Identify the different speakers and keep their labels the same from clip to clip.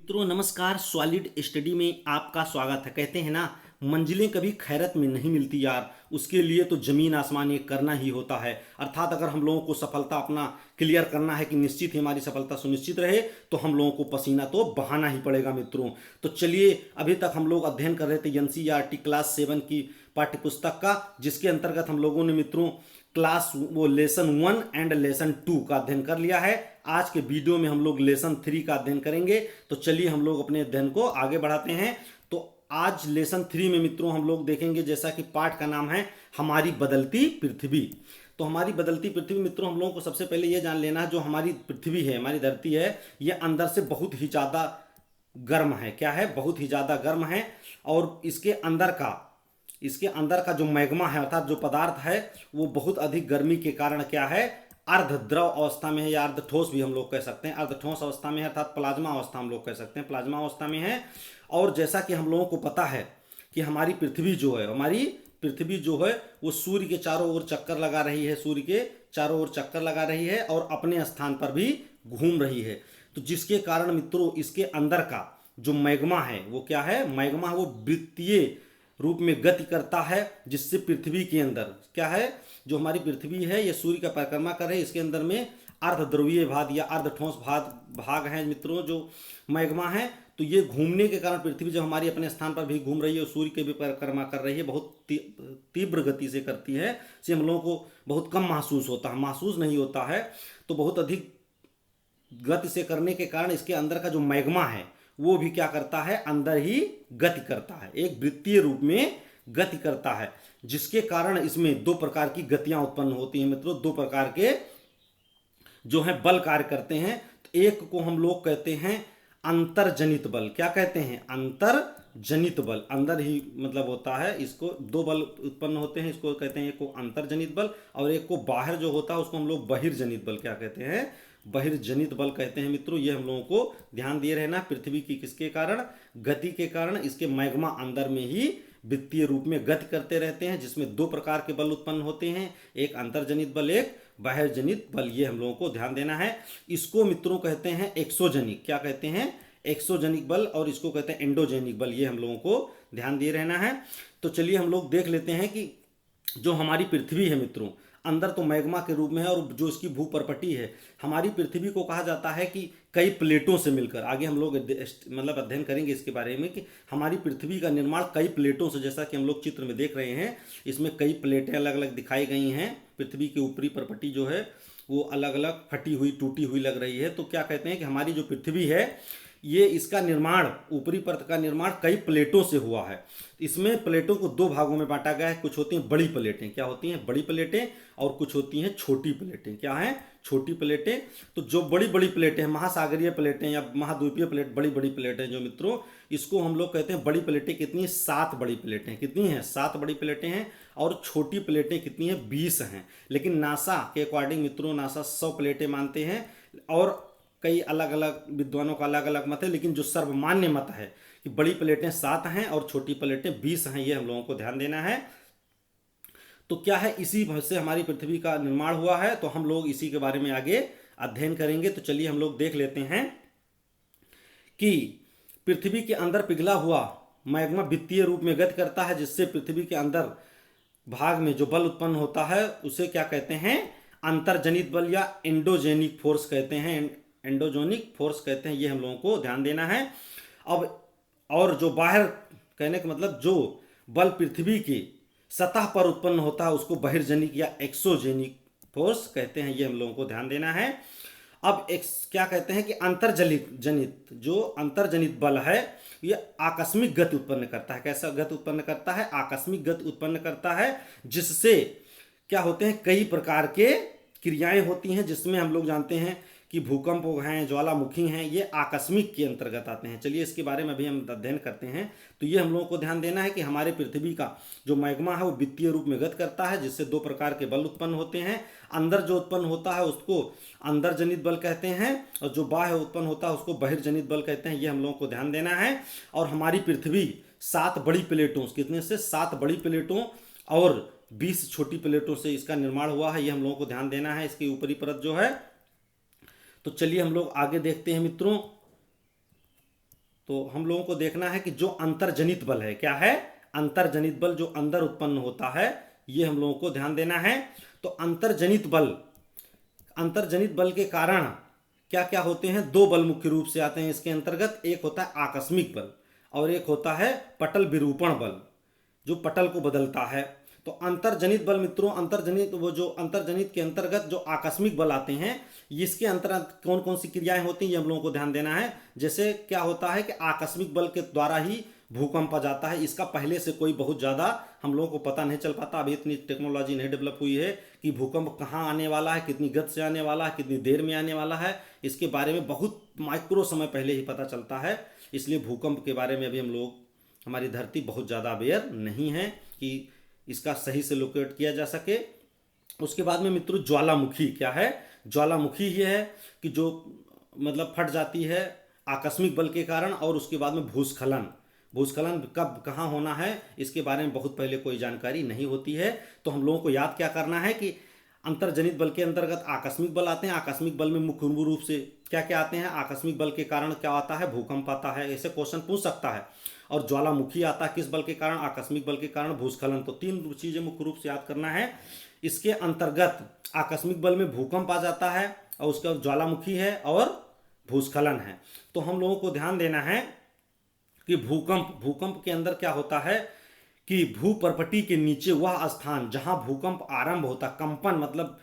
Speaker 1: मित्रों नमस्कार। Solid study में आपका स्वागत है। कहते हैं ना, मंजिलें कभी खैरत में नहीं मिलती यार, उसके लिए तो जमीन आसमान एक करना ही होता है। अर्थात अगर हम लोगों को सफलता अपना क्लियर करना है कि निश्चित ही हमारी सफलता सुनिश्चित रहे, तो हम लोगों को पसीना तो बहाना ही पड़ेगा मित्रों। तो चलिए, अभी तक हम लोग अध्ययन कर रहे थे एनसीईआरटी क्लास 7 की पाठ्यपुस्तक का, जिसके अंतर्गत हम लोगों ने मित्रों क्लास वो लेसन 1 एंड लेसन 2 का अध्ययन कर लिया है। आज के वीडियो में हम लोग लेसन 3 का अध्ययन करेंगे। तो चलिए हम लोग अपने अध्ययन को आगे बढ़ाते हैं। तो आज लेसन 3 में मित्रों हम लोग देखेंगे, जैसा कि पाठ का नाम है हमारी बदलती पृथ्वी। तो हमारी बदलती पृथ्वी मित्रों, हम लोगों को सबसे पहले यह जान लेना है, जो हमारी पृथ्वी है, हमारी धरती है, यह अंदर से बहुत ही ज़्यादा गर्म है। क्या है? बहुत ही ज़्यादा गर्म है। और इसके अंदर का जो मैग्मा है, अर्थात जो पदार्थ है, वो बहुत अधिक गर्मी के कारण क्या है, अर्ध द्रव अवस्था में है, या अर्ध ठोस भी हम लोग कह सकते हैं। अर्ध ठोस अवस्था में है, अर्थात प्लाज्मा अवस्था हम लोग कह सकते हैं, प्लाज्मा अवस्था में है। और जैसा कि हम लोगों को पता है कि हमारी पृथ्वी जो है वो सूर्य के चारों ओर चक्कर लगा रही है, सूर्य के चारों ओर चक्कर लगा रही है और अपने स्थान पर भी घूम रही है। तो जिसके कारण मित्रों इसके अंदर का जो मैग्मा है वो क्या है, मैग्मा वो वृत्तीय रूप में गति करता है, जिससे पृथ्वी के अंदर क्या है, जो हमारी पृथ्वी है ये सूर्य का परिक्रमा कर रही है, इसके अंदर में अर्धध्रुवीय भाग या अर्धठोस भाग है मित्रों, जो मैग्मा है। तो ये घूमने के कारण पृथ्वी जब हमारी अपने स्थान पर भी घूम रही है और सूर्य के भी परिक्रमा कर रही है, बहुत तीव्र गति से करती है, इससे हम लोगों को बहुत कम महसूस नहीं होता है। तो बहुत अधिक गति से करने के कारण इसके अंदर का जो मैग्मा है वो भी क्या करता है, अंदर ही गति करता है, एक वृत्तीय रूप में गति करता है, जिसके कारण इसमें दो प्रकार की गतियां उत्पन्न होती हैं मित्रों। दो प्रकार के जो है बल कार्य करते हैं। तो एक को हम लोग कहते हैं अंतर्जनित बल। क्या कहते हैं? अंतर्जनित बल। अंदर ही मतलब होता है, इसको दो बल उत्पन्न होते हैं, इसको कहते हैं, एक को अंतर्जनित बल और एक को बाहर जो होता है उसको हम लोग बहिर्जनित बल क्या कहते हैं, बहिर्जनित बल कहते हैं मित्रों। ये हम लोगों को ध्यान दिए रहना, पृथ्वी की किसके कारण, गति के कारण। इसके मैग्मा अंदर में ही वृत्तीय रूप में गति करते रहते हैं, जिसमें दो प्रकार के बल उत्पन्न होते हैं, एक अंतर्जनित बल, एक बाह्यजनित बल। ये हम लोगों को ध्यान देना है। इसको मित्रों कहते हैं एक्सोजेनिक। क्या कहते हैं? एक्सोजेनिक बल। और इसको कहते हैं एंडोजेनिक बल। ये हम लोगों को ध्यान दिए रहना है। तो चलिए हम लोग देख लेते हैं कि जो हमारी पृथ्वी है मित्रों, अंदर तो मैग्मा के रूप में है, और जो इसकी भूपर्पटी है, हमारी पृथ्वी को कहा जाता है कि कई प्लेटों से मिलकर, आगे हम लोग मतलब अध्ययन करेंगे इसके बारे में कि हमारी पृथ्वी का निर्माण कई प्लेटों से, जैसा कि हम लोग चित्र में देख रहे हैं, इसमें कई प्लेटें अलग अलग दिखाई गई हैं। पृथ्वी की ऊपरी परपटी जो है वो अलग अलग फटी हुई टूटी हुई लग रही है। तो क्या कहते हैं कि हमारी जो पृथ्वी है ये, इसका निर्माण, ऊपरी परत का निर्माण कई प्लेटों से हुआ है। इसमें प्लेटों को दो भागों में बांटा गया है। कुछ होती हैं बड़ी प्लेटें, क्या होती हैं, बड़ी प्लेटें, और कुछ होती हैं छोटी प्लेटें। क्या हैं? छोटी प्लेटें। तो जो बड़ी बड़ी प्लेटें हैं, महासागरीय प्लेटें या महाद्वीपीय प्लेट, बड़ी बड़ी प्लेटें जो मित्रों, इसको हम लोग कहते हैं बड़ी प्लेटें। कितनी? 7 बड़ी प्लेटें। कितनी हैं? 7 बड़ी प्लेटें हैं। और छोटी प्लेटें कितनी हैं? 20 हैं। लेकिन नासा के अकॉर्डिंग मित्रों, नासा 100 प्लेटें मानते हैं, और कई अलग अलग विद्वानों का अलग अलग मत है, लेकिन जो सर्वमान्य मत है कि बड़ी प्लेटें 7 हैं और छोटी प्लेटें 20 हैं। ये हम लोगों को ध्यान देना है। तो क्या है, इसी से हमारी पृथ्वी का निर्माण हुआ है। तो हम लोग इसी के बारे में आगे अध्ययन करेंगे। तो चलिए हम लोग देख लेते हैं कि पृथ्वी के अंदर पिघला हुआ मैग्मा वित्तीय रूप में गति करता है, जिससे पृथ्वी के अंदर भाग में जो बल उत्पन्न होता है उसे क्या कहते हैं, अंतर्जनित बल या एंडोजेनिक फोर्स कहते हैं। एंडोजेनिक फोर्स कहते हैं। ये हम लोगों को ध्यान देना है। अब और जो बाहर, कहने का मतलब जो बल पृथ्वी की सतह पर उत्पन्न होता है उसको बहिर्जनिक या एक्सोजेनिक फोर्स कहते हैं। ये हम लोगों को ध्यान देना है। अब क्या कहते हैं कि जो अंतर्जनित बल है ये आकस्मिक गति उत्पन्न करता है। कैसा गति उत्पन्न करता है? आकस्मिक गति उत्पन्न करता है, जिससे क्या होते हैं, कई प्रकार के क्रियाएं होती हैं, जिसमें हम लोग जानते हैं कि भूकंप हैं, ज्वालामुखी हैं, ये आकस्मिक के अंतर्गत आते हैं। चलिए इसके बारे में भी हम अध्ययन करते हैं। तो ये हम लोगों को ध्यान देना है कि हमारे पृथ्वी का जो मैग्मा है वो वित्तीय रूप में गति करता है, जिससे दो प्रकार के बल उत्पन्न होते हैं। अंदर जो उत्पन्न होता है उसको अंदरजनित बल कहते हैं, और जो बाह्य उत्पन्न होता है उसको बहिर्जनित बल कहते हैं। ये हम लोगों को ध्यान देना है। और हमारी पृथ्वी 7 बड़ी प्लेटों, कितने से? 7 बड़ी प्लेटों और 20 छोटी प्लेटों से इसका निर्माण हुआ है। ये हम लोगों को ध्यान देना है, इसकी ऊपरी परत जो है। तो चलिए हम लोग आगे देखते हैं मित्रों तो हम लोगों को देखना है कि जो अंतर्जनित बल है, क्या है, अंतर्जनित बल जो अंदर उत्पन्न होता है, ये हम लोगों को ध्यान देना है। तो अंतर्जनित बल के कारण क्या क्या होते हैं, दो बल मुख्य रूप से आते हैं इसके अंतर्गत। एक होता है आकस्मिक बल और एक होता है पटल विरूपण बल, जो पटल को बदलता है। तो अंतर्जनित बल मित्रों, अंतर्जनित के अंतर्गत जो आकस्मिक बल आते हैं, इसके अंतर्गत कौन कौन सी क्रियाएं होती हैं, ये हम लोगों को ध्यान देना है। जैसे क्या होता है कि आकस्मिक बल के द्वारा ही भूकंप आ जाता है। इसका पहले से कोई बहुत ज़्यादा हम लोगों को पता नहीं चल पाता, अभी इतनी टेक्नोलॉजी नहीं डेवलप हुई है कि भूकंप कहाँ आने वाला है, कितनी गति से आने वाला है, कितनी देर में आने वाला है, इसके बारे में बहुत माइक्रो समय पहले ही पता चलता है। इसलिए भूकंप के बारे में अभी हम लोग, हमारी धरती बहुत ज़्यादा अवेयर नहीं है कि इसका सही से लोकेट किया जा सके। उसके बाद में मित्रों ज्वालामुखी क्या है, ज्वालामुखी ये है कि जो मतलब फट जाती है आकस्मिक बल के कारण। और उसके बाद में भूस्खलन कब कहाँ होना है, इसके बारे में बहुत पहले कोई जानकारी नहीं होती है। तो हम लोगों को याद क्या करना है कि अंतर्जनित बल के अंतर्गत आकस्मिक बल आते हैं। आकस्मिक बल में मुख्य रूप से क्या क्या आते हैं, आकस्मिक बल के कारण क्या आता है, भूकंप आता है, ऐसे क्वेश्चन पूछ सकता है। और ज्वालामुखी आता है किस बल के कारण, आकस्मिक बल के कारण, भूस्खलन। तो तीन चीजें मुख्य रूप से याद करना है। इसके अंतर्गत आकस्मिक बल में भूकंप आ जाता है और उसका ज्वालामुखी है और भूस्खलन है। तो हम लोगों को ध्यान देना है कि भूकंप के अंदर क्या होता है कि भूपर्पटी के नीचे वह स्थान जहां भूकंप आरंभ होता, कंपन मतलब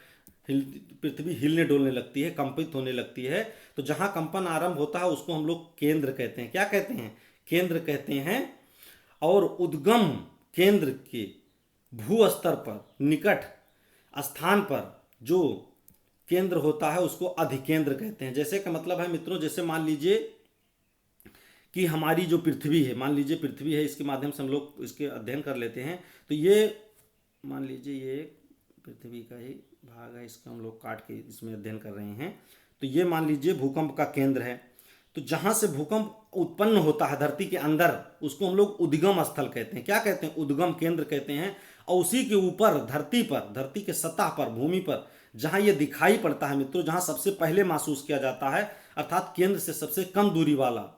Speaker 1: पृथ्वी हिलने डोलने लगती है, कंपित होने लगती है। तो जहां कंपन आरंभ होता है उसको हम लोग केंद्र कहते हैं। क्या कहते हैं, केंद्र कहते हैं। और उद्गम केंद्र के भू स्तर पर निकट स्थान पर जो केंद्र होता है उसको अधिकेंद्र कहते हैं। जैसे का मतलब है मित्रों, जैसे मान लीजिए कि हमारी जो पृथ्वी है, मान लीजिए पृथ्वी है, इसके माध्यम से हम लोग इसके अध्ययन कर लेते हैं। तो ये मान लीजिए ये पृथ्वी का ही भाग है, इसका हम लोग काट के इसमें अध्ययन कर रहे हैं। तो ये मान लीजिए भूकंप का केंद्र है। तो जहाँ से भूकंप उत्पन्न होता है धरती के अंदर, उसको हम लोग उद्गम स्थल कहते हैं। क्या कहते हैं, उद्गम केंद्र कहते हैं। और उसी के ऊपर धरती के सतह पर, भूमि पर जहाँ ये दिखाई पड़ता है मित्रों, जहाँ सबसे पहले महसूस किया जाता है, अर्थात केंद्र से सबसे कम दूरी वाला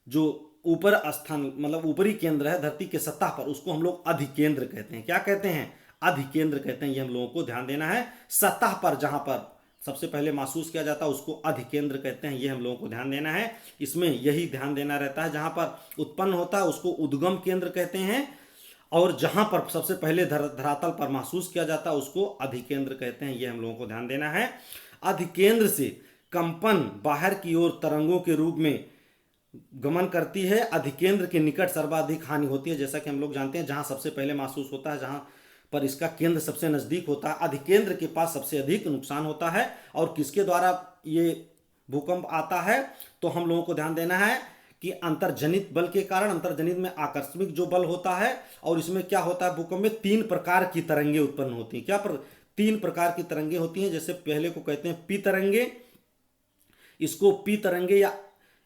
Speaker 1: जो ऊपर स्थान मतलब ऊपरी केंद्र है धरती के सतह पर, उसको हम लोग अधिकेंद्र कहते हैं। क्या कहते हैं, अधिकेंद्र कहते हैं। ये हम लोगों को ध्यान देना है। सतह पर जहां पर सबसे पहले महसूस किया जाता है उसको अधिकेंद्र कहते हैं। ये हम लोगों को ध्यान देना है। इसमें यही ध्यान देना रहता है, जहां पर उत्पन्न होता है उसको उद्गम केंद्र कहते हैं, और जहां पर सबसे पहले धरातल पर महसूस किया जाता है उसको अधिकेंद्र कहते हैं। ये हम लोगों को ध्यान देना है। अधिकेंद्र से कंपन बाहर की ओर तरंगों के रूप में गमन करती है। अधिकेंद्र के निकट सर्वाधिक हानि होती है। जैसा कि हम लोग जानते हैं, जहां सबसे पहले महसूस होता है, जहां पर इसका केंद्र सबसे नजदीक होता है, अधिकेंद्र के पास सबसे अधिक नुकसान होता है। और किसके द्वारा ये भूकंप आता है, तो हम लोगों को ध्यान देना है कि अंतर्जनित बल के कारण। अंतर्जनित में आकस्मिक जो बल होता है, और इसमें क्या होता है, भूकंप में तीन प्रकार की तरंगे उत्पन्न होती हैं। क्या तीन प्रकार की तरंगे होती हैं। जैसे पहले को कहते हैं पी तरंगे, इसको पी तरंगे या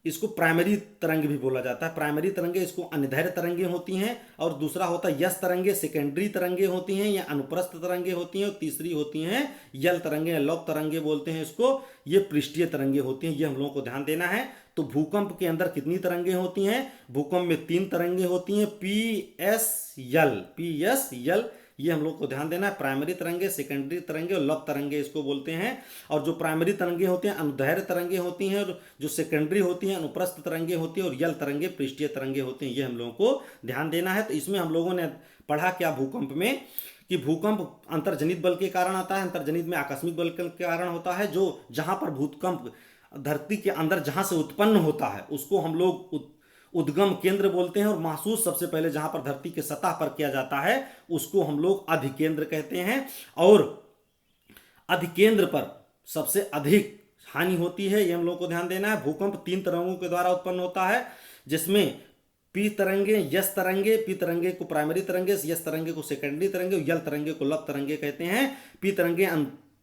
Speaker 1: इसको प्राइमरी तरंग भी बोला जाता है। प्राइमरी तरंगे इसको अनिधैर्य तरंगे होती हैं। और दूसरा होता है यस तरंगे, सेकेंडरी तरंगे होती हैं या अनुप्रस्थ तरंगे होती हैं। और तीसरी होती हैं यल तरंगे या लौक तरंगे बोलते हैं इसको, ये पृष्ठीय तरंगे होती हैं। ये हम लोगों को ध्यान देना है। तो भूकंप के अंदर कितनी तरंगे होती हैं, भूकंप में तीन तरंगे होती हैं, पी एस यल। ये हम लोग को ध्यान देना है। प्राइमरी तरंगे, सेकेंडरी तरंगे और लव तरंगे इसको बोलते हैं। और जो प्राइमरी तरंगे होती हैं अनुदैर्घ्य तरंगे होती हैं, और जो सेकेंडरी होती हैं अनुप्रस्थ तरंगे होती हैं, और यल तरंगे पृष्ठीय तरंगे होती हैं। ये हम लोगों को ध्यान देना है। तो इसमें हम लोगों ने पढ़ा क्या भूकंप में, कि भूकंप अंतर्जनित बल के कारण आता है। अंतर्जनित में आकस्मिक बल के कारण होता है। जो जहां पर भूकंप धरती के अंदर जहां से उत्पन्न होता है उसको हम लोग उद्गम केंद्र बोलते हैं। और महसूस सबसे पहले जहां पर धरती के सतह पर किया जाता है उसको हम लोग अधिकेंद्र कहते हैं। और अधिकेंद्र पर सबसे अधिक हानि होती है, ये हम लोग को ध्यान देना है। भूकंप तीन तरंगों के द्वारा उत्पन्न होता है, जिसमें पी तरंगे, यस तरंगे, पी तरंगे को प्राइमरी तरंगे, यस तरंगे को सेकेंडरी तरंगे, यल तरंगे को लव तरंगे कहते हैं। पी तरंगे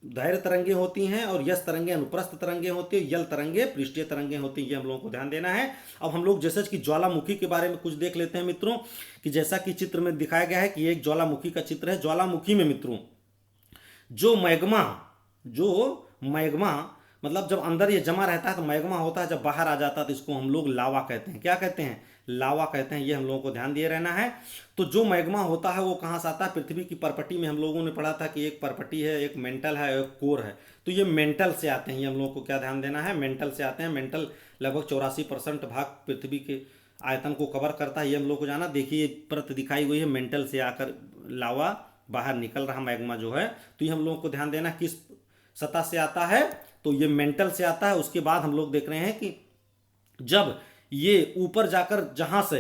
Speaker 1: दायरे तरंगे होती हैं, और यस तरंगे अनुप्रस्थ तरंगे होती है, यल तरंगे पृष्ठीय तरंगे होती हैं। ये हम लोगों को ध्यान देना है। अब हम लोग जैसे कि ज्वालामुखी के बारे में कुछ देख लेते हैं मित्रों, कि जैसा कि चित्र में दिखाया गया है कि एक ज्वालामुखी का चित्र है। ज्वालामुखी में मित्रों जो मैग्मा मतलब जब अंदर ये जमा रहता है तो मैग्मा होता है, जब बाहर आ जाता है तो इसको हम लोग लावा कहते हैं। क्या कहते हैं? लावा कहते हैं। ये हम लोगों को ध्यान दिए रहना है। तो जो मैग्मा होता है वो कहाँ से आता है? पृथ्वी की परपटी में हम लोगों ने पढ़ा था कि एक परपटी है, एक मेंटल है, एक कोर है। तो ये मेंटल से आते हैं। ये हम लोगों को क्या ध्यान देना है? मेंटल से आते हैं। मेंटल लगभग 84% भाग पृथ्वी के आयतन को कवर करता है। ये हम लोग को जाना। देखिए परत दिखाई हुई है, मेंटल से आकर लावा बाहर निकल रहा मैग्मा जो है। तो ये हम लोगों को ध्यान देना किस सतह से आता है? तो ये मेंटल से आता है। उसके बाद हम लोग देख रहे हैं कि जब ये ऊपर जाकर जहां से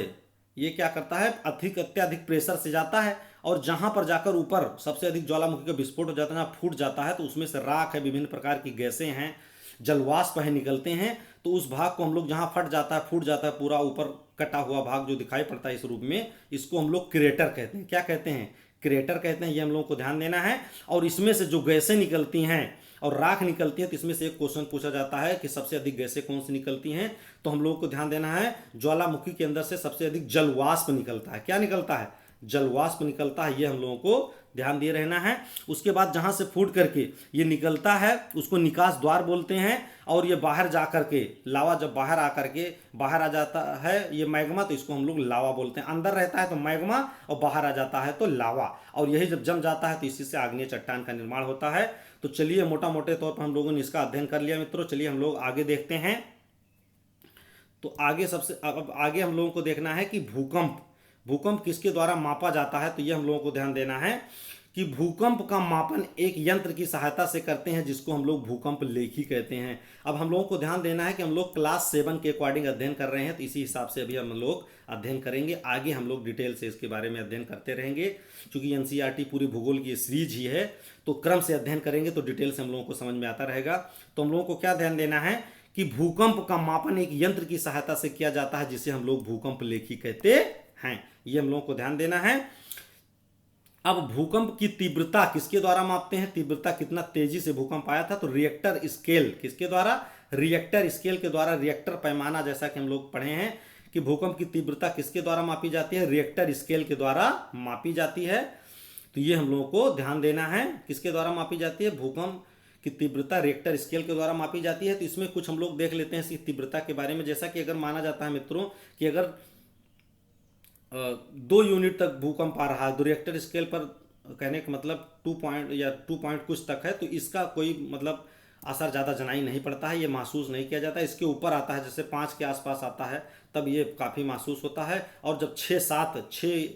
Speaker 1: ये क्या करता है, अत्यधिक प्रेशर से जाता है और जहां पर जाकर ऊपर सबसे अधिक ज्वालामुखी का विस्फोट हो जाता है, जहाँ फूट जाता है, तो उसमें से राख है, विभिन्न प्रकार की गैसें हैं, जलवाष्प है, निकलते हैं। तो उस भाग को हम लोग जहां फट जाता है, फूट जाता है, पूरा ऊपर कटा हुआ भाग जो दिखाई पड़ता है इस रूप में, इसको हम लोग क्रेटर कहते हैं। क्या कहते हैं? क्रेटर कहते हैं। ये हम लोगों को ध्यान देना है। और इसमें से जो गैसें निकलती हैं और राख निकलती है, तो इसमें से एक क्वेश्चन पूछा जाता है कि सबसे अधिक गैसें कौन सी निकलती हैं? तो हम लोगों को ध्यान देना है, ज्वालामुखी के अंदर से सबसे अधिक जलवाष्प निकलता है। क्या निकलता है? जलवाष्प निकलता है। ये हम लोगों को ध्यान दिए रहना है। उसके बाद जहां से फूट करके ये निकलता है उसको निकास द्वार बोलते हैं। और ये बाहर जा करके लावा जब बाहर आकर के बाहर आ जाता है ये मैग्मा, तो इसको हम लोग लावा बोलते हैं। अंदर रहता है तो मैग्मा और बाहर आ जाता है तो लावा। और यही जब जम जाता है तो इसी से आग्नेय चट्टान का निर्माण होता है। तो चलिए मोटा मोटे तौर पर हम लोगों ने इसका अध्ययन कर लिया मित्रों। चलिए हम लोग आगे देखते हैं। तो आगे अब आगे हम लोगों को देखना है कि भूकंप किसके द्वारा मापा जाता है? तो ये हम लोगों को ध्यान देना है कि भूकंप का मापन एक यंत्र की सहायता से करते हैं जिसको हम लोग भूकंप लेखी कहते हैं। अब हम लोगों को ध्यान देना है कि हम लोग क्लास 7 के अकॉर्डिंग अध्ययन कर रहे हैं, तो इसी हिसाब से अभी हम लोग अध्ययन करेंगे। आगे हम लोग डिटेल से इसके बारे में अध्ययन करते रहेंगे। क्योंकि एनसीईआरटी पूरी भूगोल की सीरीज ही है, तो क्रम से अध्ययन करेंगे तो डिटेल से हम लोगों को समझ में आता रहेगा। तो हम लोगों को क्या ध्यान देना है कि भूकंप का मापन एक यंत्र की सहायता से किया जाता है जिसे हम लोग भूकंप लेखी कहते हैं। ये हम लोगों को ध्यान देना है। अब भूकंप की तीव्रता किसके द्वारा मापते हैं? तीव्रता कितना तेजी से भूकंप आया था? तो रिएक्टर स्केल किसके द्वारा? रिएक्टर स्केल के द्वारा। रिएक्टर पैमाना जैसा कि हम लोग पढ़े हैं कि भूकंप की तीव्रता किसके द्वारा मापी जाती है? रिएक्टर स्केल के द्वारा मापी जाती है। तो ये हम लोगों को ध्यान देना है, किसके द्वारा मापी जाती है? भूकंप की तीव्रता रिएक्टर स्केल के द्वारा मापी जाती है। तो इसमें कुछ हम लोग देख लेते हैं इसकी तीव्रता के बारे में। जैसा कि अगर माना जाता है मित्रों कि अगर 2 यूनिट तक भूकंप आ रहा है, तो रिएक्टर स्केल पर कहने का मतलब 2 पॉइंट या 2 पॉइंट कुछ तक है, तो इसका कोई मतलब असर ज़्यादा जनाई नहीं पड़ता है, ये महसूस नहीं किया जाता है। इसके ऊपर आता है, जैसे 5 के आसपास आता है, तब ये काफ़ी महसूस होता है। और जब 6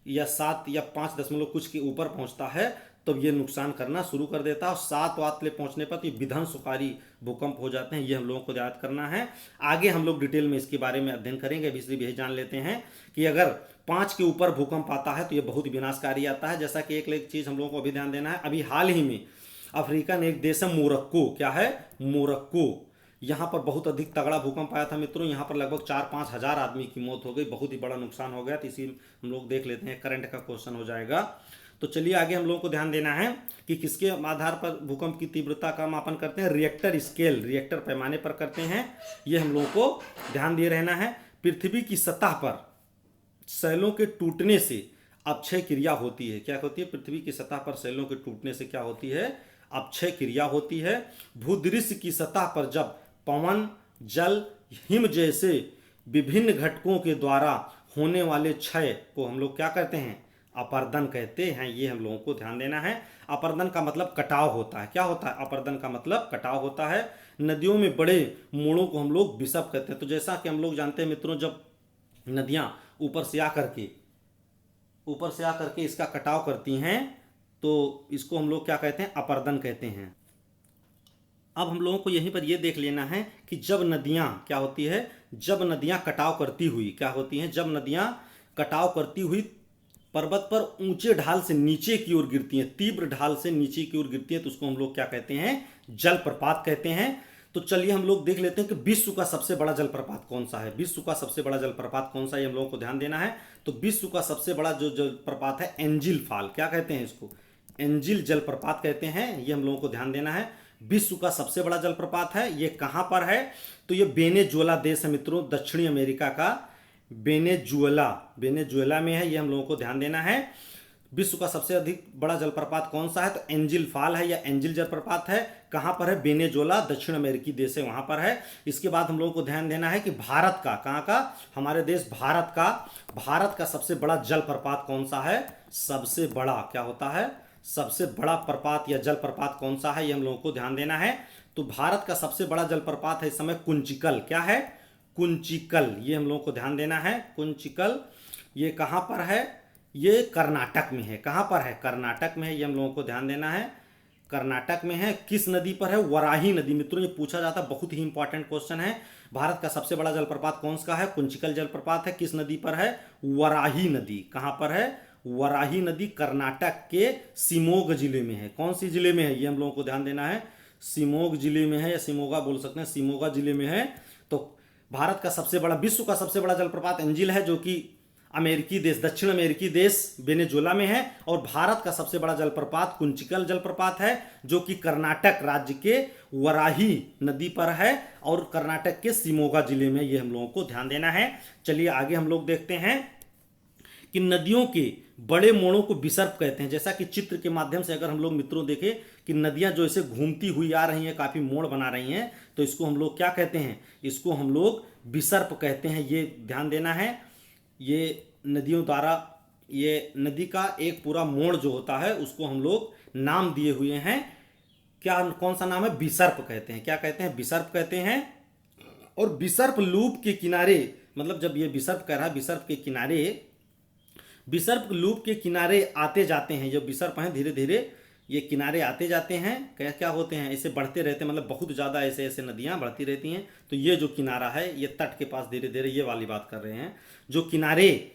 Speaker 1: या 7 या 5 दशमलव कुछ के ऊपर पहुंचता है तब ये नुकसान करना शुरू कर देता है। और 7 वाट ले पहुंचने पर तो ये विध्वंसकारी भूकंप हो जाते हैं। ये हम लोगों को याद करना है। आगे हम लोग डिटेल में इसके बारे में अध्ययन करेंगे। अभी सिर्फ यही जान लेते हैं कि अगर 5 के ऊपर भूकंप आता है तो ये बहुत विनाशकारी आता है। जैसा कि एक चीज़ हम लोगों को अभी ध्यान देना है, अभी हाल ही में अफ्रीका ने एक देश है मोरक्को, क्या है? मोरक्को, यहाँ पर बहुत अधिक तगड़ा भूकंप आया था मित्रों। यहाँ पर लगभग 4-5 हज़ार आदमी की मौत हो गई, बहुत ही बड़ा नुकसान हो गया। तो इसी हम लोग देख लेते हैं, करंट का क्वेश्चन हो जाएगा। तो चलिए आगे हम लोगों को ध्यान देना है कि किसके आधार पर भूकंप की तीव्रता का मापन करते हैं? रिएक्टर स्केल, रिएक्टर पैमाने पर करते हैं। ये हम लोगों को ध्यान दिए रहना है। पृथ्वी की सतह पर शैलों के टूटने से अपक्षय क्रिया होती है। क्या होती है? पृथ्वी की सतह पर शैलों के टूटने से क्या होती है? अपक्षय क्रिया होती है। भूदृश्य की सतह पर जब पवन, जल, हिम जैसे विभिन्न घटकों के द्वारा होने वाले क्षय को हम लोग क्या कहते हैं? अपर्दन कहते हैं। ये हम लोगों को ध्यान देना है। अपर्दन का मतलब कटाव होता है। क्या होता है? अपर्दन का मतलब कटाव होता है। नदियों में बड़े मोड़ों को हम लोग विसर्प कहते हैं। तो जैसा कि हम लोग जानते हैं मित्रों, जब नदियां ऊपर से आकर के इसका कटाव करती हैं तो इसको हम लोग क्या कहते हैं? अपर्दन कहते हैं। अब हम लोगों को यहीं पर यह देख लेना है कि जब नदियां क्या होती है? जब नदियां कटाव करती हुई क्या होती हैं? जब नदियां कटाव करती हुई पर्वत पर ऊंचे ढाल से नीचे की ओर गिरती हैं, तीव्र ढाल से नीचे की ओर गिरती हैं, तो उसको हम लोग क्या कहते हैं? जलप्रपात कहते हैं। तो चलिए हम लोग देख लेते हैं कि विश्व का सबसे बड़ा जलप्रपात कौन सा है। विश्व का सबसे बड़ा जलप्रपात कौन सा है, ये हम लोगों को ध्यान देना है। तो विश्व का सबसे बड़ा जो जलप्रपात है एंजिल फॉल, क्या कहते हैं इसको? एंजिल जलप्रपात कहते हैं। ये हम लोगों को ध्यान देना है। विश्व का सबसे बड़ा जलप्रपात है। ये कहां पर है? तो ये वेनेजुएला देश है मित्रों, दक्षिणी अमेरिका का वेनेजुएला में है। ये हम लोगों को ध्यान देना है। विश्व का सबसे अधिक बड़ा जलप्रपात कौन सा है? तो एंजिल फॉल है या एंजिल जलप्रपात है। कहाँ पर है? वेनेजुएला, दक्षिण अमेरिकी देश है, वहाँ पर है। इसके बाद हम लोगों को ध्यान देना है कि भारत का, कहाँ का? हमारे देश भारत का सबसे बड़ा जलप्रपात कौन सा है? सबसे बड़ा क्या होता है? सबसे बड़ा प्रपात या जलप्रपात कौन सा है, ये हम लोगों को ध्यान देना है। तो भारत का सबसे बड़ा जलप्रपात है इस समय कुंचिकल। क्या है? कुंचिकल, ये हम लोगों को ध्यान देना है। कुंचिकल ये कहाँ पर है? ये कर्नाटक में है। कहाँ पर है? कर्नाटक में है, ये हम लोगों को ध्यान देना है। कर्नाटक में है। किस नदी पर है? वराही नदी। मित्रों ये पूछा जाता है, बहुत ही इंपॉर्टेंट क्वेश्चन है। भारत का सबसे बड़ा जलप्रपात कौन सा है? कुंचिकल जलप्रपात है। किस नदी पर है? वराही नदी। कहाँ पर है? वराही नदी कर्नाटक के शिमोग जिले में है। कौन सी जिले में है? ये हम लोगों को ध्यान देना है। शिमोग जिले में है, या शिमोगा बोल सकते हैं, शिमोगा जिले में है। तो भारत का सबसे बड़ा, विश्व का सबसे बड़ा जलप्रपात एंजिल है, जो कि अमेरिकी देश, दक्षिण अमेरिकी देश वेनेजुएला में है। और भारत का सबसे बड़ा जलप्रपात कुंचिकल जलप्रपात है, जो कि कर्नाटक राज्य के वराही नदी पर है और कर्नाटक के शिमोगा जिले में। ये हम लोगों को ध्यान देना है। चलिए आगे हम लोग देखते हैं कि नदियों के बड़े मोड़ों को विसर्प कहते हैं। जैसा कि चित्र के माध्यम से अगर हम लोग मित्रों देखें कि नदियां जो ऐसे घूमती हुई आ रही हैं, काफ़ी मोड़ बना रही हैं, तो इसको हम लोग क्या कहते हैं? इसको हम लोग विसर्प कहते हैं। ये ध्यान देना है। ये नदियों द्वारा, ये नदी का एक पूरा मोड़ जो होता है उसको हम लोग नाम दिए हुए हैं। क्या, कौन सा नाम है? विसर्प कहते हैं। क्या कहते हैं? विसर्प कहते हैं। और विसर्प लूप के किनारे, मतलब जब ये विसर्प कह रहा है, विसर्प के किनारे, विसर्प लूप के किनारे आते जाते हैं। जो विसर्प हैं धीरे धीरे ये किनारे आते जाते हैं। क्या क्या होते हैं? ऐसे बढ़ते रहते हैं, मतलब बहुत ज़्यादा ऐसे ऐसे नदियाँ बढ़ती रहती हैं। तो ये जो किनारा है, ये तट के पास धीरे धीरे, ये वाली बात कर रहे हैं। जो किनारे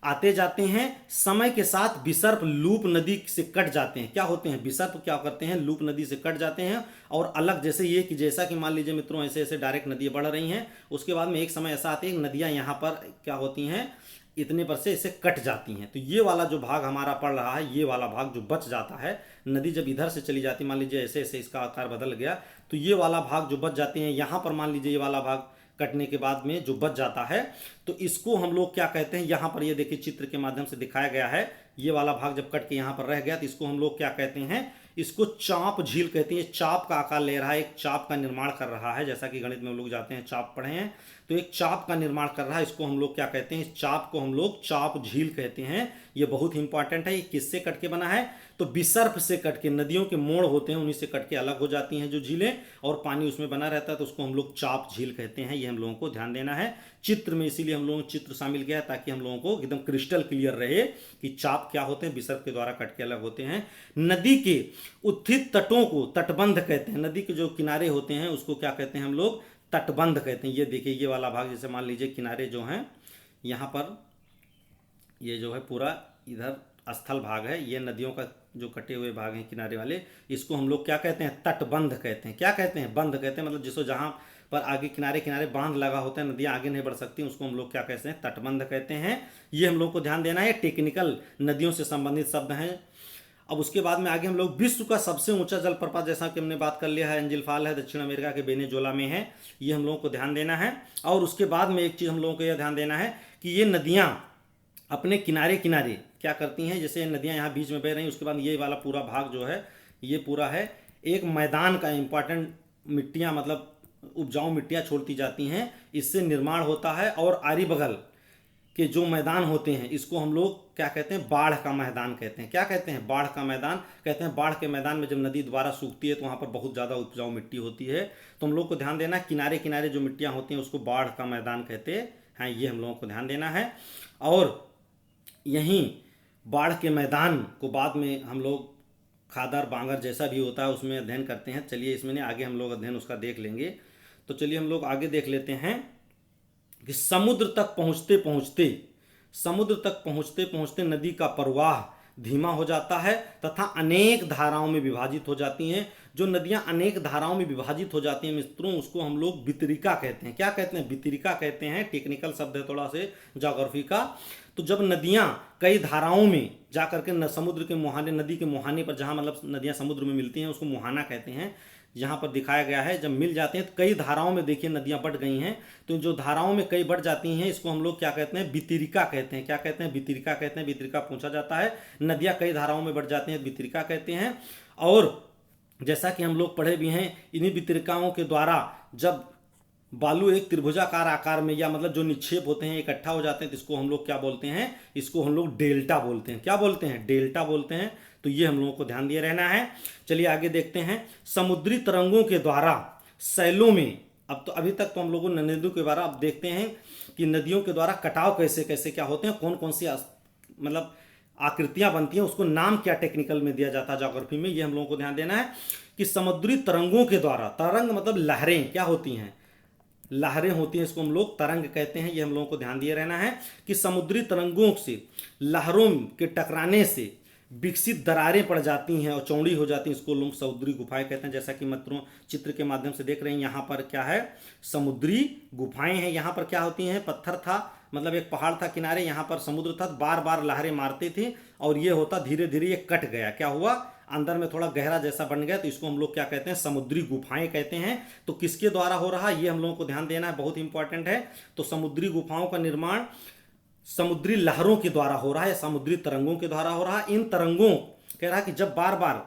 Speaker 1: आते जाते हैं, समय के साथ विसर्प लूप नदी से कट जाते हैं। क्या होते हैं? विसर्प क्या करते हैं? लूप नदी से कट जाते हैं और अलग, जैसे ये कि जैसा कि मान लीजिए मित्रों ऐसे ऐसे डायरेक्ट नदियाँ बढ़ रही हैं, उसके बाद में एक समय ऐसा आता है नदियाँ यहाँ पर क्या होती हैं, इतने पर से इसे कट जाती हैं। तो ये वाला जो भाग हमारा पड़ रहा है, ये वाला भाग जो बच जाता है, नदी जब इधर से चली जाती, मान लीजिए ऐसे ऐसे इसका आकार बदल गया, तो ये वाला भाग जो बच जाते हैं, यहाँ पर मान लीजिए ये वाला भाग कटने के बाद में जो बच जाता है, तो इसको हम लोग क्या कहते हैं? यहाँ पर ये देखिए चित्र के माध्यम से दिखाया गया है। ये वाला भाग जब कट के यहाँ पर रह गया, तो इसको हम लोग क्या कहते हैं? इसको चाप झील कहते हैं। चाप का आकार ले रहा है, एक चाप का निर्माण कर रहा है। जैसा कि गणित में हम लोग जाते हैं, चाप पढ़े हैं, तो एक चाप का निर्माण कर रहा है। इसको हम लोग क्या कहते हैं? इस चाप को हम लोग चाप झील कहते हैं। ये बहुत ही इंपॉर्टेंट है। ये किससे कट के बना है? तो विसर्प से कट के, नदियों के मोड़ होते हैं उन्हीं से कट के अलग हो जाती हैं जो झीलें, और पानी उसमें बना रहता है, तो उसको हम लोग चाप झील कहते हैं। ये हम लोगों को ध्यान देना है चित्र में। इसीलिए हम लोगों ने चित्र शामिल किया है, ताकि हम लोगों को एकदम क्रिस्टल क्लियर रहे कि चाप क्या होते हैं, विसर्प के द्वारा कट के अलग होते हैं। नदी के उत्थित तटों को तटबंध कहते हैं। नदी के जो किनारे होते हैं उसको क्या कहते हैं? हम लोग तटबंध कहते हैं। ये देखिए ये वाला भाग, जैसे मान लीजिए किनारे जो हैं यहाँ पर, ये जो है पूरा इधर स्थल भाग है, ये नदियों का जो कटे हुए भाग हैं किनारे वाले, इसको हम लोग क्या कहते हैं? तटबंध कहते हैं। क्या कहते हैं? बंध कहते हैं। मतलब जिसको जहाँ पर आगे किनारे किनारे बांध लगा होता है, नदियाँ आगे नहीं बढ़ सकती, उसको हम लोग क्या कहते हैं? तटबंध कहते हैं। ये हम लोग को ध्यान देना है। टेक्निकल नदियों से संबंधित शब्द हैं। अब उसके बाद में आगे हम लोग विश्व का सबसे ऊंचा जलप्रपात, जैसा कि हमने बात कर लिया है, एंजिल फॉल है, दक्षिण अमेरिका के वेनेजुएला में है। ये हम लोगों को ध्यान देना है। और उसके बाद में एक चीज़ हम लोगों को यह ध्यान देना है कि ये नदियाँ अपने किनारे किनारे क्या करती हैं? जैसे नदियाँ यहाँ बीच में बह रही हैं, उसके बाद ये वाला पूरा भाग जो है, ये पूरा है एक मैदान का, इंपॉर्टेंट मिट्टियाँ, मतलब उपजाऊ मिट्टियाँ छोड़ती जाती हैं, इससे निर्माण होता है। और आरी बगल के जो मैदान होते हैं, इसको हम लोग क्या कहते हैं? बाढ़ का मैदान कहते हैं। क्या कहते हैं? बाढ़ का मैदान कहते हैं। बाढ़ के मैदान में जब नदी दोबारा सूखती है, तो वहाँ पर बहुत ज़्यादा उपजाऊ मिट्टी होती है। तो हम लोग को ध्यान देना है, किनारे किनारे जो मिट्टियाँ होती हैं उसको बाढ़ का मैदान कहते हैं। ये हम लोगों को ध्यान देना है। और यहीं बाढ़ के मैदान को बाद में हम लोग खादर बांगर जैसा भी होता है उसमें अध्ययन करते हैं। चलिए इसमें आगे हम लोग अध्ययन उसका देख लेंगे। तो चलिए हम लोग आगे देख लेते हैं कि समुद्र तक पहुंचते पहुंचते नदी का प्रवाह धीमा हो जाता है तथा अनेक धाराओं में विभाजित हो जाती हैं। जो नदियां अनेक धाराओं में विभाजित हो जाती हैं मित्रों, उसको हम लोग वितरिका कहते हैं। क्या कहते हैं? वितरिका कहते हैं। टेक्निकल शब्द है थोड़ा से ज्योग्राफी का। तो जब नदियां कई धाराओं में जा करके समुद्र के मुहाने, नदी के मुहाने पर, जहां मतलब नदियां समुद्र में मिलती हैं, उसको मुहाना कहते हैं। यहाँ पर दिखाया गया है। जब मिल जाते हैं तो कई धाराओं में देखिए नदियाँ बढ़ गई हैं, तो जो धाराओं में कई बढ़ जाती हैं इसको हम लोग क्या कहते हैं, वितरिका कहते हैं। क्या कहते हैं, वितरिका कहते हैं। वितरिका पूछा जाता है, नदियाँ कई धाराओं में बढ़ जाती हैं वितरिका कहते हैं। और जैसा कि हम लोग पढ़े भी हैं, इन्हीं वितरिकाओं के द्वारा जब बालू एक त्रिभुजाकार आकार में या मतलब जो निक्षेप होते हैं इकट्ठा हो जाते हैं तो इसको हम लोग क्या बोलते हैं, इसको हम लोग डेल्टा बोलते हैं। क्या बोलते हैं, डेल्टा बोलते हैं। तो ये हम लोगों को ध्यान दिए रहना है। चलिए आगे देखते हैं, समुद्री तरंगों के द्वारा सैलों में, अब तो अभी तक तो हम लोगों ने नदियों के बारे अब देखते हैं कि नदियों के द्वारा कटाव कैसे कैसे क्या होते हैं, कौन कौन सी मतलब आकृतियां बनती हैं, उसको नाम क्या टेक्निकल में दिया जाता है ज्योग्राफी में, ये हम लोगों को ध्यान देना है कि समुद्री तरंगों के द्वारा, तरंग मतलब लहरें क्या होती हैं, लहरें होती हैं, इसको हम लोग तरंग कहते हैं। ये हम लोगों को ध्यान दिए रहना है कि समुद्री तरंगों से, लहरों के टकराने से विकसित दरारें पड़ जाती हैं और चौड़ी हो जाती हैं, इसको लोग समुद्री गुफाएं कहते हैं। जैसा कि मित्रों चित्र के माध्यम से देख रहे हैं, यहाँ पर क्या है, समुद्री गुफाएं हैं। यहाँ पर क्या होती हैं, पत्थर था, मतलब एक पहाड़ था किनारे, यहाँ पर समुद्र था, बार बार लहरें मारती थी और ये होता धीरे धीरे ये कट गया, क्या हुआ, अंदर में थोड़ा गहरा जैसा बन गया, तो इसको हम लोग क्या कहते हैं, समुद्री गुफाएं कहते हैं। तो किसके द्वारा हो रहा है ये हम लोगों को ध्यान देना है, बहुत इंपॉर्टेंट है। तो समुद्री गुफाओं का निर्माण समुद्री लहरों के द्वारा हो रहा है, समुद्री तरंगों के द्वारा हो रहा है। इन तरंगों कह रहा है कि जब बार बार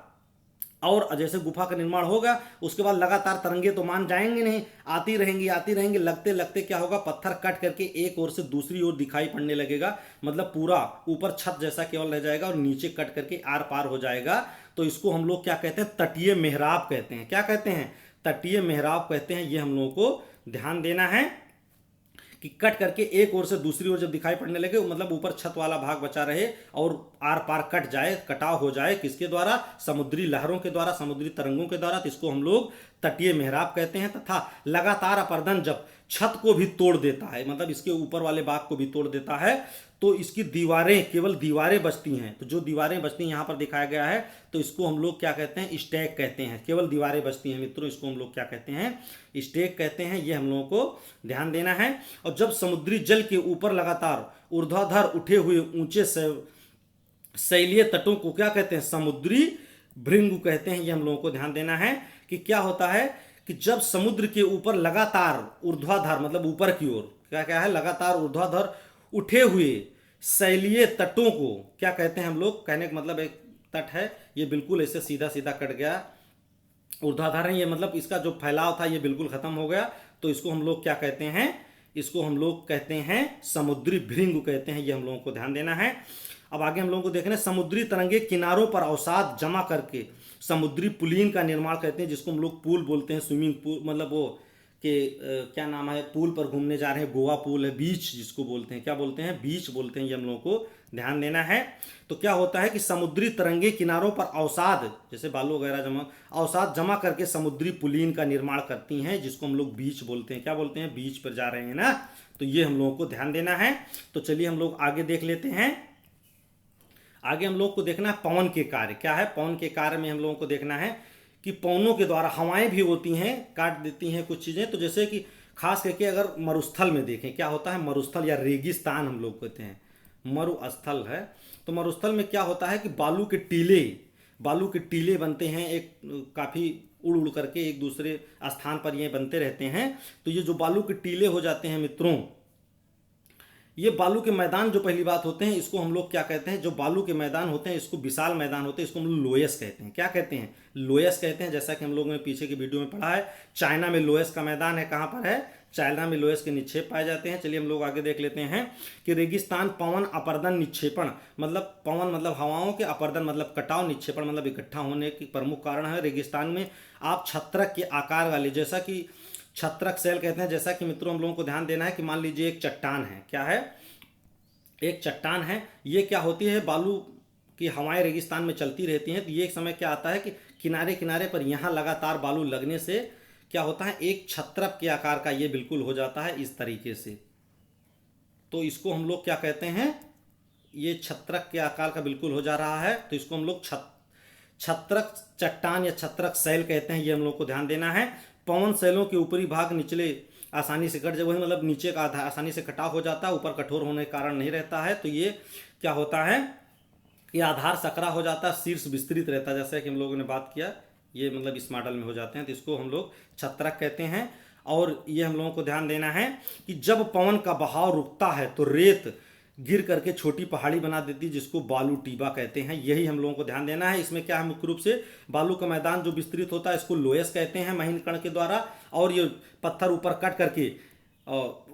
Speaker 1: और जैसे गुफा का निर्माण होगा उसके बाद लगातार तरंगे तो मान जाएंगे नहीं, आती रहेंगी, लगते लगते क्या होगा, पत्थर कट करके एक ओर से दूसरी ओर दिखाई पड़ने लगेगा, मतलब पूरा ऊपर छत जैसा केवल रह जाएगा और नीचे कट करके आर पार हो जाएगा। तो इसको हम लोग क्या कहते हैं, तटीय मेहराब कहते हैं। क्या कहते हैं, तटीय मेहराब कहते हैं। ये हम लोगों को ध्यान देना है कि कट करके एक ओर से दूसरी ओर जब दिखाई पड़ने लगे, मतलब ऊपर छत वाला भाग बचा रहे और आर पार कट जाए, कटाव हो जाए, किसके द्वारा, समुद्री लहरों के द्वारा, समुद्री तरंगों के द्वारा, तो इसको हम लोग तटीय मेहराब कहते हैं। तथा लगातार अपर्दन जब छत को भी तोड़ देता है, मतलब इसके ऊपर वाले भाग को भी तोड़ देता है, तो इसकी दीवारें, केवल दीवारें बचती हैं। तो जो दीवारें बचती हैं यहाँ पर दिखाया गया है, तो इसको हम लोग क्या कहते हैं, स्टैक कहते हैं। केवल दीवारें बचती हैं मित्रों, इसको हम लोग क्या कहते हैं, स्टैक कहते हैं। ये हम लोगों को ध्यान देना है। और जब समुद्री जल के ऊपर लगातार ऊर्ध्वाधर उठे हुए ऊंचे शैलीय तटों को क्या कहते हैं, समुद्री भृंग कहते हैं। ये हम लोगों को ध्यान देना है कि क्या होता है कि जब समुद्र के ऊपर लगातार ऊर्ध्वाधर, मतलब ऊपर की ओर क्या क्या है, लगातार ऊर्ध्वाधर उठे हुए शैलीय तटों को क्या कहते हैं हम लोग, कहने का मतलब एक तट है, ये बिल्कुल ऐसे सीधा सीधा कट गया, ऊर्ध्वाधर है ये, मतलब इसका जो फैलाव था ये बिल्कुल खत्म हो गया, तो इसको हम लोग क्या कहते हैं, इसको हम लोग कहते हैं समुद्री भृंग कहते हैं। ये हम लोगों को ध्यान देना है। अब आगे हम लोगों को देखना है, समुद्री तरंगे किनारों पर अवसाद जमा करके समुद्री पुलीन का निर्माण करते हैं, जिसको हम लोग पूल बोलते हैं, स्विमिंग पूल, मतलब वो कि क्या नाम है, पूल पर घूमने जा रहे हैं, गोवा पूल है, बीच जिसको बोलते हैं, क्या बोलते हैं, बीच बोलते हैं। ये हम लोगों को ध्यान देना है। तो क्या होता है कि समुद्री तरंगे किनारों पर अवसाद, जैसे बालू वगैरह अवसाद जमा करके समुद्री पुलीन का निर्माण करती हैं, जिसको हम लोग बीच बोलते हैं। क्या बोलते हैं, बीच पर जा रहे हैं ना, तो ये हम लोगों को ध्यान देना है। तो चलिए हम लोग आगे देख लेते हैं। आगे हम लोग को देखना है पवन के कार्य। क्या है, पवन के कार्य में हम लोगों को देखना है कि पवनों के द्वारा हवाएं भी होती हैं, काट देती हैं कुछ चीज़ें। तो जैसे कि खास करके अगर मरुस्थल में देखें, क्या होता है, मरुस्थल या रेगिस्तान हम लोग कहते हैं, मरुस्थल है। तो मरुस्थल में क्या होता है कि बालू के टीले बनते हैं, एक काफ़ी उड़ उड़ करके एक दूसरे स्थान पर ये बनते रहते हैं। तो ये जो बालू के टीले हो जाते हैं मित्रों, ये बालू के मैदान जो पहली बात होते हैं, इसको हम लोग क्या कहते हैं, जो बालू के मैदान होते हैं, इसको विशाल मैदान होते हैं, इसको हम लोग लोयस कहते हैं। क्या कहते हैं, लोयस कहते हैं। जैसा कि हम लोगों ने पीछे की वीडियो में पढ़ा है, चाइना में लोयस का मैदान है। कहाँ पर है, चाइना में लोयस के निक्षेप पाए जाते हैं। चलिए हम लोग आगे देख लेते हैं कि रेगिस्तान पवन अपर्दन निक्षेपण, मतलब पवन मतलब हवाओं के, अपर्दन मतलब कटाव, निक्षेपण मतलब इकट्ठा होने की प्रमुख कारण है। रेगिस्तान में आप छत्रक के आकार वाले, जैसा कि छत्रक सेल कहते हैं, जैसा कि मित्रों हम लोगों को ध्यान देना है कि मान लीजिए एक चट्टान है, क्या है, एक चट्टान है, ये क्या होती है, बालू की हवाएं रेगिस्तान में चलती रहती हैं। तो ये एक समय क्या आता है कि किनारे किनारे पर यहाँ लगातार बालू लगने से क्या होता है, एक छत्रक के आकार का ये बिल्कुल हो जाता है इस तरीके से। तो इसको हम लोग क्या कहते हैं, ये छत्रक के आकार का बिल्कुल हो जा रहा है, तो इसको हम लोग छत्रक चट्टान या छत्रक शैल कहते हैं। ये हम लोग को ध्यान देना है। पवन शैलों के ऊपरी भाग निचले आसानी से कट जाए, वही मतलब नीचे का आधार आसानी से कटाव हो जाता है, ऊपर कठोर होने के कारण नहीं रहता है। तो ये क्या होता है, ये आधार सकरा हो जाता है, शीर्ष विस्तृत रहता है, जैसे कि हम लोगों ने बात किया ये मतलब इस मॉडल में हो जाते हैं, तो इसको हम लोग छत्रक कहते हैं। और ये हम लोगों को ध्यान देना है कि जब पवन का बहाव रुकता है तो रेत गिर करके छोटी पहाड़ी बना देती है, जिसको बालू टीबा कहते हैं। यही हम लोगों को ध्यान देना है। इसमें क्या है, मुख्य रूप से बालू का मैदान जो विस्तृत होता है इसको लोयस कहते हैं महीन कण के द्वारा, और ये पत्थर ऊपर कट करके,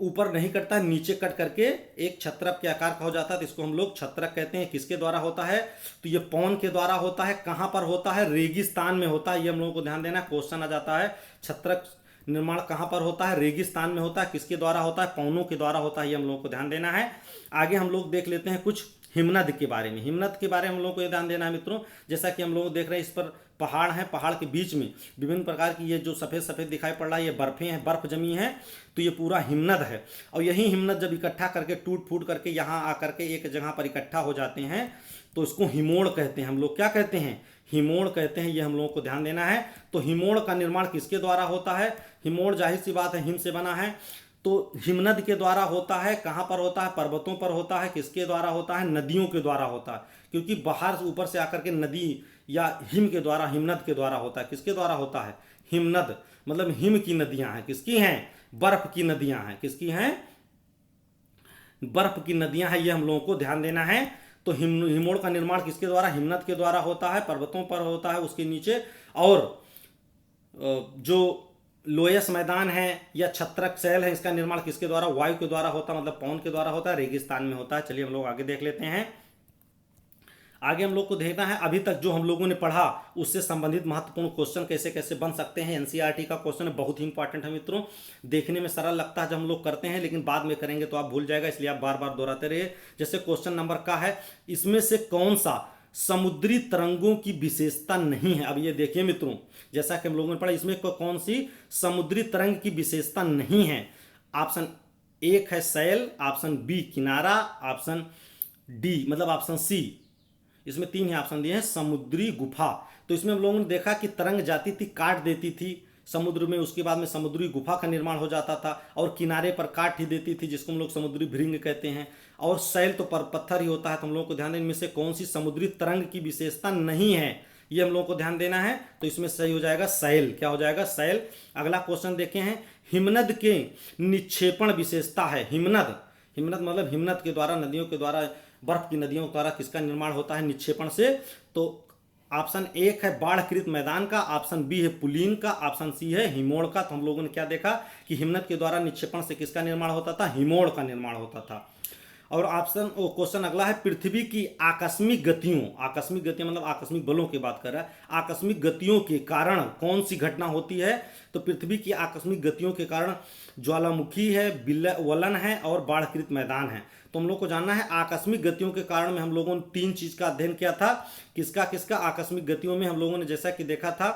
Speaker 1: ऊपर नहीं कटता है, नीचे कट करके एक छत्रक के आकार का हो जाता है, तो इसको हम लोग छत्रक कहते हैं। किसके द्वारा होता है, तो ये पवन के द्वारा होता है। कहाँ पर होता है, रेगिस्तान में होता है। ये हम लोगों को ध्यान देना है। क्वेश्चन आ जाता है छत्रक निर्माण कहाँ पर होता है, रेगिस्तान में होता है। किसके द्वारा होता है, पवनों के द्वारा होता है। ये हम लोगों को ध्यान देना है। आगे हम लोग देख लेते हैं कुछ हिमनद के बारे में। हिमनद के बारे में हम लोगों को ये ध्यान देना है मित्रों, जैसा कि हम लोग देख रहे हैं इस पर पहाड़ है, पहाड़ के बीच में विभिन्न प्रकार की ये जो सफ़ेद सफ़ेद दिखाई पड़ रहा है ये बर्फें हैं, बर्फ जमी है, तो ये पूरा हिमनद है। और यही हिमनद जब इकट्ठा करके टूट फूट करके यहाँ आकर के एक जगह पर इकट्ठा हो जाते हैं तो इसको हिमोड़ कहते हैं। हम लोग क्या कहते हैं, हिमोड़ कहते हैं। ये हम लोगों को ध्यान देना है। तो हिमोड़ का निर्माण किसके द्वारा होता है, हिमोड़ जाहिर सी बात है हिम से बना है, तो हिमनद के द्वारा होता है। कहाँ पर होता है, पर्वतों पर होता है। किसके द्वारा होता है, नदियों के द्वारा होता है, क्योंकि बाहर से ऊपर से आकर के नदी या हिम के द्वारा, हिमनद के द्वारा होता है। किसके द्वारा होता है, हिमनद, मतलब हिम की नदियां हैं। किसकी हैं, बर्फ की नदियां हैं। किसकी हैं, बर्फ की नदियां हैं। ये हम लोगों को ध्यान देना है। तो हिमोड़ का निर्माण किसके द्वारा, हिमनद के द्वारा होता है, पर्वतों पर होता है उसके नीचे। और जो लोयस मैदान है या छत्रक शैल है, इसका निर्माण किसके द्वारा, वायु के द्वारा होता है, मतलब पवन के द्वारा होता है, रेगिस्तान में होता है। चलिए हम लोग आगे देख लेते हैं। आगे हम लोग को देखना है अभी तक जो हम लोगों ने पढ़ा उससे संबंधित महत्वपूर्ण क्वेश्चन कैसे कैसे बन सकते हैं। एनसीईआरटी का क्वेश्चन है, बहुत ही इंपॉर्टेंट है मित्रों। देखने में सरल लगता है जब हम लोग करते हैं, लेकिन बाद में करेंगे तो आप भूल जाएगा, इसलिए आप बार बार दोहराते रहिए। जैसे क्वेश्चन नंबर का है, इसमें से कौन सा समुद्री तरंगों की विशेषता नहीं है। अब ये देखिए मित्रों, जैसा कि हम लोगों ने पढ़ा, इसमें कौन सी समुद्री तरंग की विशेषता नहीं है। ऑप्शन एक है सैल, ऑप्शन बी किनारा, ऑप्शन डी मतलब ऑप्शन सी, इसमें तीन ही ऑप्शन दिए हैं, समुद्री गुफा। तो इसमें हम लोगों ने देखा कि तरंग जाती थी, काट देती थी समुद्र में, उसके बाद में समुद्री गुफा का निर्माण हो जाता था, और किनारे पर काट ही देती थी, जिसको हम लोग समुद्री भृंग कहते हैं। और सैल तो पर पत्थर ही होता है। तो हम लोगों को ध्यान देना, इनमें से कौन सी समुद्री तरंग की विशेषता नहीं है, ये हम लोगों को ध्यान देना है। तो इसमें सही हो जाएगा सैल। क्या हो जाएगा, सैल। अगला क्वेश्चन देखे हैं, हिमनद के निक्षेपण विशेषता है। हिमनद, हिमनद मतलब हिमनद के द्वारा, नदियों के द्वारा, बर्फ की नदियों के द्वारा किसका निर्माण होता है, निक्षेपण से। तो ऑप्शन एक है बाढ़कृत मैदान का, ऑप्शन बी है पुलीन का, ऑप्शन सी है हिमोड़ का। तो हम लोगों ने क्या देखा कि हिमनद के द्वारा निक्षेपण से किसका निर्माण होता था, हिमोड़ का निर्माण होता था। और ऑप्शन क्वेश्चन अगला है, पृथ्वी की आकस्मिक गतियों, आकस्मिक गतियां मतलब आकस्मिक बलों की बात कर रहा है, आकस्मिक गतियों के कारण कौन सी घटना होती है। तो पृथ्वी की आकस्मिक गतियों के कारण ज्वालामुखी है, वलन है और बाढ़कृत मैदान है। तो हम लोग को जानना है आकस्मिक गतियों के कारण में हम लोगों ने तीन चीज का अध्ययन किया था। किसका किसका, आकस्मिक गतियों में हम लोगों ने जैसा कि देखा था,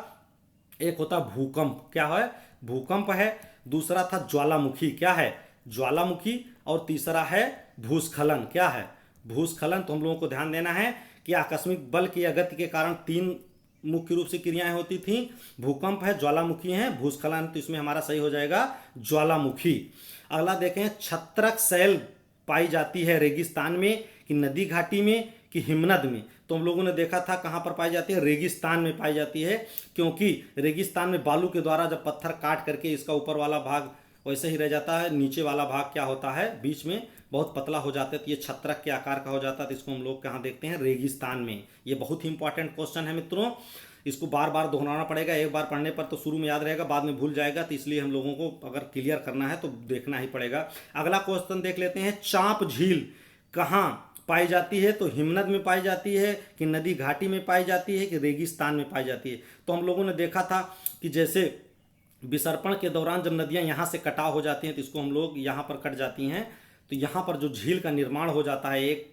Speaker 1: एक होता भूकंप, क्या है, भूकंप है। दूसरा था ज्वालामुखी, क्या है, ज्वालामुखी। और तीसरा है भूस्खलन, क्या है, भूस्खलन। तो हम लोगों को ध्यान देना है कि आकस्मिक बल की या गति के कारण तीन मुख्य रूप से क्रियाएं होती थी, भूकंप है, ज्वालामुखी है, भूस्खलन। तो इसमें हमारा सही हो जाएगा ज्वालामुखी। अगला देखें, छत्रक शैल पाई जाती है रेगिस्तान में कि नदी घाटी में कि हिमनद में। तो हम लोगों ने देखा था कहाँ पर पाई जाती है, रेगिस्तान में पाई जाती है, क्योंकि रेगिस्तान में बालू के द्वारा जब पत्थर काट करके इसका ऊपर वाला भाग वैसे ही रह जाता है, नीचे वाला भाग क्या होता है, बीच में बहुत पतला हो जाता है, तो ये छत्रक के आकार का हो जाता है। तो इसको हम लोग कहाँ देखते हैं, रेगिस्तान में। ये बहुत ही इंपॉर्टेंट क्वेश्चन है मित्रों, इसको बार बार दोहराना पड़ेगा। एक बार पढ़ने पर तो शुरू में याद रहेगा, बाद में भूल जाएगा, तो इसलिए हम लोगों को अगर क्लियर करना है तो देखना ही पड़ेगा। अगला क्वेश्चन देख लेते हैं, चांप झील कहाँ पाई जाती है। तो हिमनद में पाई जाती है कि नदी घाटी में पाई जाती है कि रेगिस्तान में पाई जाती है। तो हम लोगों ने देखा था कि जैसे विसर्पण के दौरान जब नदियां यहाँ से कटाव हो जाती हैं तो इसको हम लोग यहाँ पर कट जाती हैं, तो यहाँ पर जो झील का निर्माण हो जाता है एक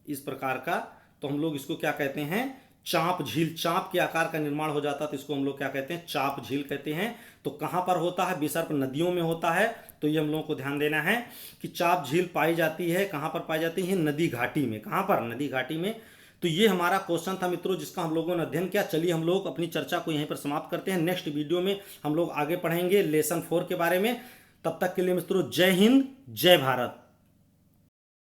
Speaker 1: इस प्रकार का, तो हम लोग इसको क्या कहते हैं, चांप झील। चांप के आकार का निर्माण हो जाता है तो इसको हम लोग क्या कहते हैं, चांप झील कहते हैं। तो कहाँ पर होता है, विसर्प नदियों में होता है। तो ये हम लोगों को ध्यान देना है कि चांप झील पाई जाती है, कहाँ पर पाई जाती है, नदी घाटी में। कहाँ पर, नदी घाटी में। तो ये हमारा क्वेश्चन था मित्रों, जिसका हम लोगों ने अध्ययन किया। चलिए हम लोग अपनी चर्चा को यहीं पर समाप्त करते हैं। नेक्स्ट वीडियो में हम लोग आगे पढ़ेंगे लेसन 4 के बारे में। तब तक के लिए मित्रों, जय हिंद, जय भारत।